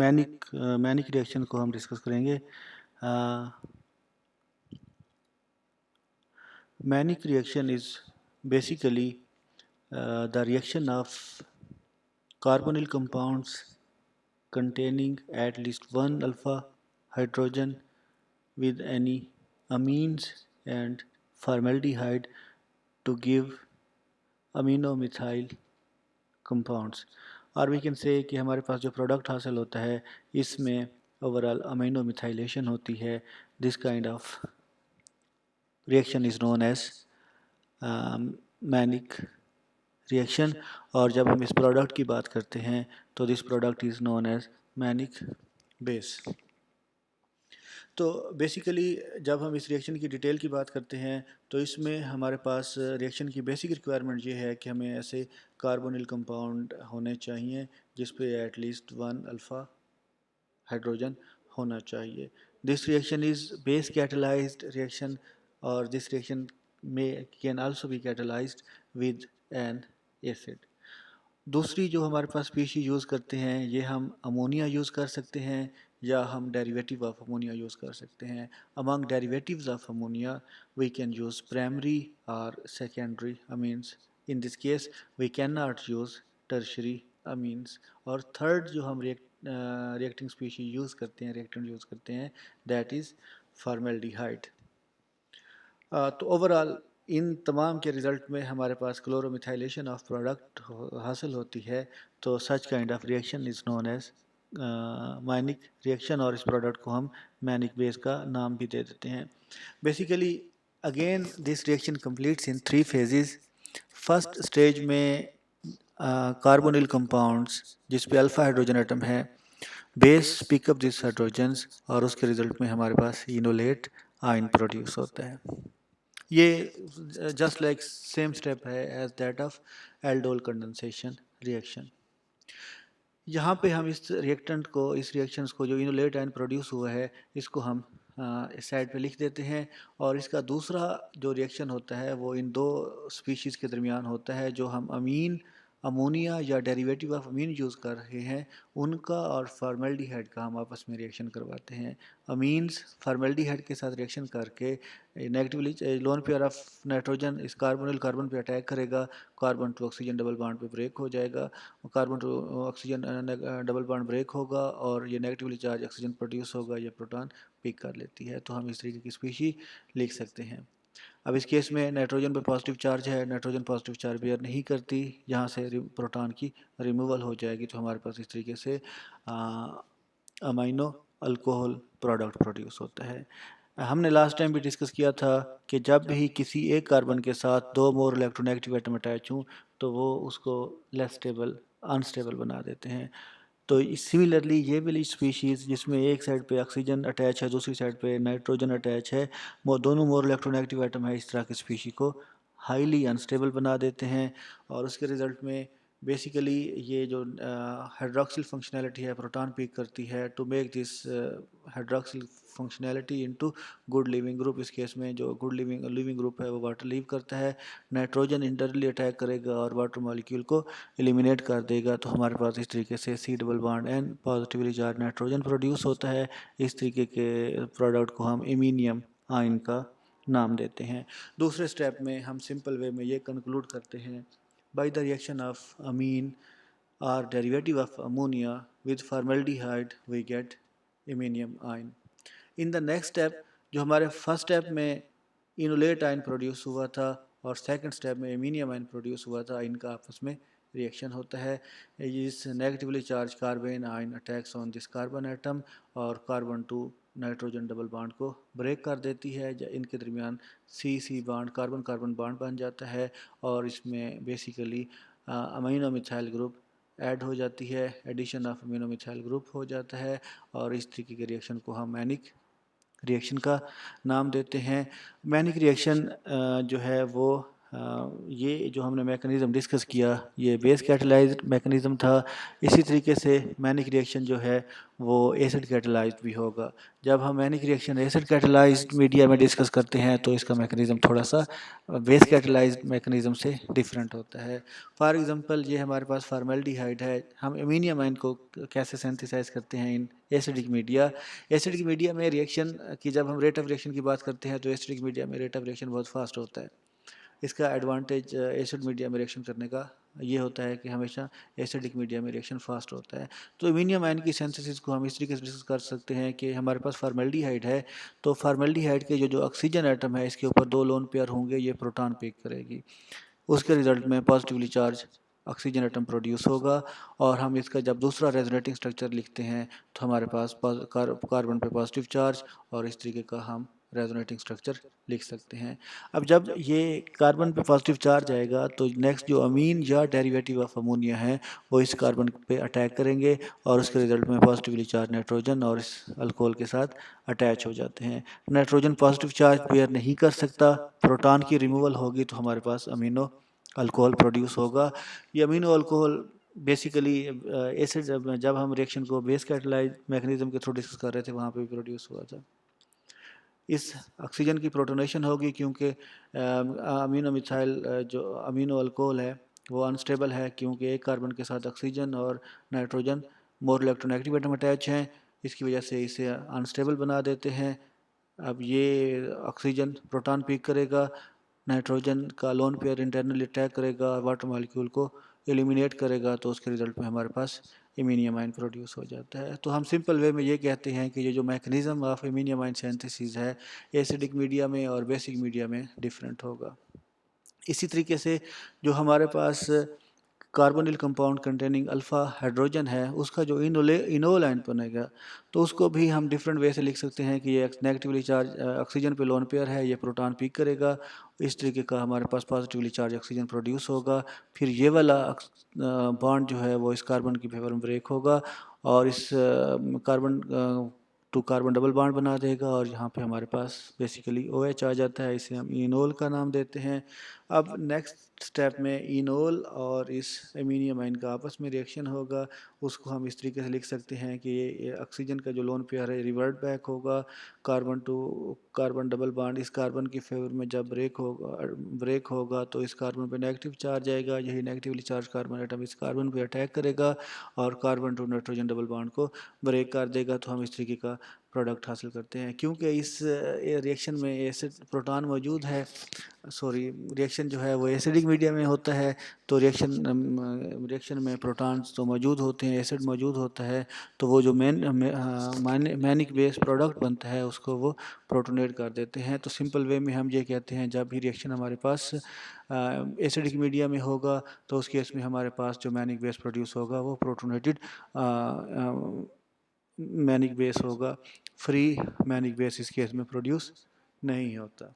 Manic reaction को हम discuss करेंगे। Manic reaction is basically the reaction of carbonyl compounds containing at least one alpha hydrogen with any amines and formaldehyde to give aminomethyl compounds। और we can say कि हमारे पास जो product हासिल होता है इसमें ओवरऑल अमीनो मिथाइलेशन होती है। This kind of reaction is known as Mannich reaction. और जब हम इस प्रोडक्ट की बात करते हैं तो this product is known as Mannich base. तो बेसिकली जब हम इस रिएक्शन की डिटेल की बात करते हैं तो इसमें हमारे पास रिएक्शन की बेसिक रिक्वायरमेंट ये है कि हमें ऐसे कार्बोनिल कंपाउंड होने चाहिए जिस पे एटलीस्ट वन अल्फ़ा हाइड्रोजन होना चाहिए। This reaction is base catalysed reaction और दिस रिएक्शन में can also be catalysed with N acid. दूसरी जो हमारे पास स्पीशीज यूज़ करते हैं ये हम अमोनिया यूज़ कर सकते हैं या हम डेरिवेटिव ऑफ अमोनिया यूज़ कर सकते हैं। Among derivatives of ammonia we can use primary और secondary amines. In this case we can not use tertiary amines. और थर्ड जो हम रिएक्टिंग स्पीशीज यूज़ करते हैं, रिएक्टेंट यूज़ करते हैं, दैट इज़ फॉर्मेल्डिहाइड। तो ओवरऑल इन तमाम के रिज़ल्ट में हमारे पास क्लोरोमिथाइलेशन ऑफ प्रोडक्ट हासिल होती है। तो such kind of reaction is known as Mannich reaction और इस प्रोडक्ट को हम मैनिक बेस का नाम भी दे देते हैं। Basically again this reaction completes in 3 phases. First stage में कार्बोनिल कंपाउंड्स जिस पे अल्फा हाइड्रोजन एटम है, बेस पिकअप दिस हाइड्रोजन्स और उसके रिजल्ट में हमारे पास इनोलेट आयन प्रोड्यूस होता है। ये जस्ट लाइक सेम स्टेप है as that of aldol condensation reaction. यहाँ पे हम इस रिएक्टेंट को, इस रिएक्शंस को जो इनोलेट आयन प्रोड्यूस हुआ है इसको हम इस साइड पे लिख देते हैं। और इसका दूसरा जो रिएक्शन होता है वो इन दो स्पीशीज़ के दरमियान होता है जो हम अमीन अमोनिया या डेरिवेटिव ऑफ अमीन यूज़ कर रहे हैं उनका और फॉर्मेल्डिहाइड का हम आपस में रिएक्शन करवाते हैं। अमीन्स फॉर्मेल्डिहाइड के साथ रिएक्शन करके negatively lone pair of nitrogen इस कार्बोनिल कार्बन पे अटैक करेगा, carbon to oxygen double bond पे ब्रेक हो जाएगा, carbon to oxygen double bond break होगा और ये नेगेटिवली चार्ज ऑक्सीजन प्रोड्यूस होगा, ये प्रोटॉन पिक कर लेती है। तो हम इस तरीके की स्पीशी लिख सकते हैं। अब इस केस में नाइट्रोजन पे पॉजिटिव चार्ज है, नाइट्रोजन पॉजिटिव चार्ज बेयर नहीं करती, यहाँ से प्रोटॉन की रिमूवल हो जाएगी। तो हमारे पास इस तरीके से अमाइनो अल्कोहल प्रोडक्ट प्रोड्यूस होता है। हमने लास्ट टाइम भी डिस्कस किया था कि जब भी किसी एक कार्बन के साथ दो मोर इलेक्ट्रोनेगेटिव एटम अटैच हों तो वो उसको लेस स्टेबल अनस्टेबल बना देते हैं। तो सिमिलरली ये वाली स्पीशीज़ जिसमें एक साइड पे ऑक्सीजन अटैच है, दूसरी साइड पे नाइट्रोजन अटैच है, वो दोनों मोर इलेक्ट्रोनेगेटिव एटम है, इस तरह की स्पीशी को हाईली अनस्टेबल बना देते हैं। और उसके रिज़ल्ट में बेसिकली ये जो हाइड्रोक्सिल फंक्शनैलिटी है प्रोटॉन पिक करती है to make this hydroxyl functionality into good leaving group. इस केस में जो गुड लिविंग ग्रुप है वो वाटर लीव करता है, नाइट्रोजन इंटरनली अटैक करेगा और वाटर मॉलिक्यूल को एलिमिनेट कर देगा। तो हमारे पास इस तरीके से C double bond N positively charge nitrogen produce होता है। इस तरीके के प्रोडक्ट को हम इमीनियम आयन का नाम देते हैं। दूसरे स्टेप में हम सिंपल वे में ये कंक्लूड करते हैं, by the reaction of amine और derivative of ammonia with formaldehyde we get iminium ion. In the next step जो हमारे फर्स्ट स्टेप में इनोलेट आयन प्रोड्यूस हुआ था और सेकंड स्टेप में इमीनियम आयन प्रोड्यूस हुआ था, इनका आपस में रिएक्शन होता है। इस negatively charge carbon ion attacks on this carbon atom और carbon to nitrogen double bond को ब्रेक कर देती है। इनके दरमियान C C bond carbon carbon bond बन जाता है और इसमें basically amino methyl group add हो जाती है, addition of amino methyl group हो जाता है और इस तरीके के रिएक्शन को हम मैनिक रिएक्शन का नाम देते हैं। मैनिक रिएक्शन जो है वो ये जो हमने मैकेनिज़्म डिस्कस किया ये बेस कैटलाइज्ड मैकेनिज़्म था। इसी तरीके से मैनिक रिएक्शन जो है वो एसिड कैटलाइज्ड भी होगा। जब हम manic reaction acid catalysed media में डिस्कस करते हैं तो इसका मैकेनिज़्म थोड़ा सा बेस कैटलाइज्ड मैकेनिज़्म से डिफरेंट होता है। फॉर एग्जांपल ये हमारे पास फॉर्मेल्डिहाइड है, हम अमीनियम आयन को कैसे सिंथेसाइज करते हैं in acidic media. Acidic media में रिएक्शन की जब हम रेट ऑफ रिएक्शन की बात करते हैं तो एसिडिक मीडिया में रेट ऑफ रिएक्शन बहुत फास्ट होता है। इसका एडवांटेज एसिड मीडिया में रिएक्शन करने का ये होता है कि हमेशा एसिडिक मीडिया में रिएक्शन फास्ट होता है। तो अमीनियम आयन की सिंथेसिस को हम इस तरीके से डिस्कस कर सकते हैं कि हमारे पास फॉर्मेल्डिहाइड है, तो फॉर्मेल्डिहाइड के जो ऑक्सीजन एटम है इसके ऊपर 2 लोन पेयर होंगे, ये प्रोटॉन पिक करेगी, उसके रिजल्ट में positively charge oxygen atom produce होगा। और हम इसका जब दूसरा रेजोनेटिंग स्ट्रक्चर लिखते हैं तो हमारे पास कार्बन पे पॉजिटिव चार्ज और इस तरीके का हम रेजोनेटिंग स्ट्रक्चर लिख सकते हैं। अब जब ये कार्बन पे पॉजिटिव चार्ज आएगा तो नेक्स्ट जो अमीन या डेरिवेटिव ऑफ अमोनिया है वो इस कार्बन पे अटैक करेंगे और उसके रिजल्ट में पॉजिटिवली चार्ज नाइट्रोजन और इस अल्कोहल के साथ अटैच हो जाते हैं। नाइट्रोजन पॉजिटिव चार्ज पेयर नहीं कर सकता, प्रोटॉन की रिमूवल होगी तो हमारे पास अमीनो अल्कोहल प्रोड्यूस होगा। ये अमीनो अल्कोहल बेसिकली एसिड जब हम रिएक्शन को बेस कैटलाइज मैकेनिज्म के थ्रू डिस्कस कर रहे थे वहाँ पे भी प्रोड्यूस हुआ था। इस ऑक्सीजन की प्रोटोनेशन होगी क्योंकि अमीनो मिथाइल जो अमीनो अल्कोहल है वो अनस्टेबल है, क्योंकि एक कार्बन के साथ ऑक्सीजन और nitrogen more electronegative atom attach हैं, इसकी वजह से इसे अनस्टेबल बना देते हैं। अब ये ऑक्सीजन प्रोटॉन पिक करेगा, नाइट्रोजन का लोन पेयर इंटरनली अटैक करेगा, वाटर मॉलिक्यूल को एलिमिनेट करेगा, तो उसके रिजल्ट में हमारे पास इमीनियम आयन प्रोड्यूस हो जाता है। तो हम सिंपल वे में ये कहते हैं कि ये जो mechanism of iminium ion synthesis है एसिडिक मीडिया में और बेसिक मीडिया में डिफरेंट होगा। इसी तरीके से जो हमारे पास carbonyl compound containing alpha hydrogen है उसका जो इनोल आयन बनेगा तो उसको भी हम डिफरेंट वे से लिख सकते हैं कि ये नेगेटिवली चार्ज ऑक्सीजन पे लोन पेयर है, ये प्रोटॉन पिक करेगा, इस तरीके का हमारे पास पॉजिटिवली चार्ज ऑक्सीजन प्रोड्यूस होगा। फिर ये वाला बॉन्ड जो है वो इस कार्बन की फेवर में ब्रेक होगा और इस carbon to carbon double bond बना देगा और यहाँ पे हमारे पास बेसिकली OH आ जाता है, इसे हम इनोल का नाम देते हैं। अब नेक्स्ट स्टेप में इनोल और इस अमीनियम आयन का आपस में रिएक्शन होगा, उसको हम इस तरीके से लिख सकते हैं कि ये ऑक्सीजन का जो लोन पेयर है रिवर्ट बैक होगा, carbon to carbon double bond इस कार्बन की फेवर में जब ब्रेक होगा तो इस कार्बन पे नेगेटिव चार्ज आएगा, यही नेगेटिवली चार्ज कार्बन एटम इस कार्बन पे अटैक करेगा और carbon to nitrogen double bond को ब्रेक कर देगा, तो हम इस तरीके का प्रोडक्ट हासिल करते हैं। क्योंकि इस रिएक्शन में एसिड प्रोटॉन मौजूद है, सॉरी रिएक्शन जो है वो एसिडिक मीडिया में होता है, तो रिएक्शन में प्रोटॉन्स तो मौजूद होते हैं, एसिड मौजूद होता है, तो वो जो मैनिक बेस प्रोडक्ट बनता है उसको वो प्रोटोनेट कर देते हैं। तो सिंपल वे में हम ये कहते हैं जब भी रिएक्शन हमारे पास एसिडिक मीडिया में होगा तो उस केस में हमारे पास जो मैनिक बेस प्रोड्यूस होगा वो प्रोटोनेटेड मैनिक बेस होगा, फ्री मैनिक बेस इस केस में प्रोड्यूस नहीं होता।